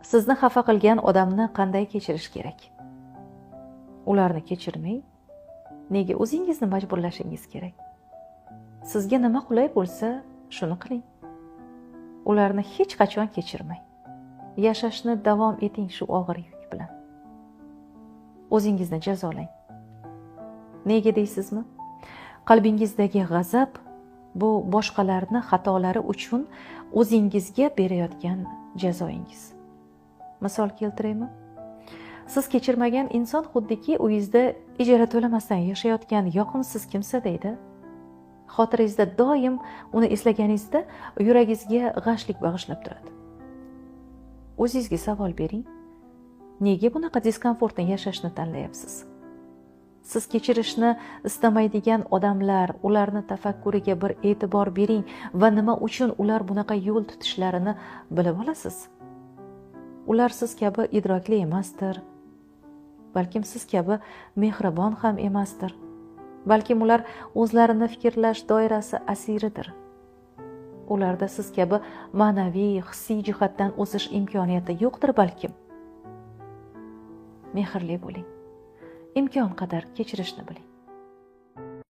Sizni xafa qilgan odamni qanday kechirish kerak? Ularni kechirmay, nega o'zingizni majburlashingiz kerak? Sizga nima qulay bo'lsa, shuni qiling. Ularni hech qachon kechirmang. Yashashni davom eting shu og'ir yuk bilan. O'zingizni jazolang. Nega deysizmi? Qalbingizdagi g'azab bu boshqalarning xatolari uchun o'zingizga berayotgan jazoingiz. Misol keltiraymi? Siz kechirmagan inson xuddiki uyingizda ijara to'lamasdan yashayotgan yoqimsiz kimsa deydi. Xotiringizda doim uni eslaganingizda yuragingizga g'ashlik bag'ishlab turadi. O'zingizga savol bering. Nega bunaqa diskomfortni yashashni tanlayapsiz? Siz kechirishni istamaydigan odamlar, ularni tafakkuriga bir e'tibor bering va nima uchun ular bunaqa yo'l tutishlarini bilib olasiz. Ular siz kabi idrokli emasdir. Balkim siz kabi mehribon ham emasdir. Balkim ular o'zlarini fikrlash doirasi asiridir. Ularda siz kabi ma'naviy, hissiy jihatdan o'sish imkoniyati yo'qdir balkim. Mehrli bo'ling. Imkon qadar kechirishni biling.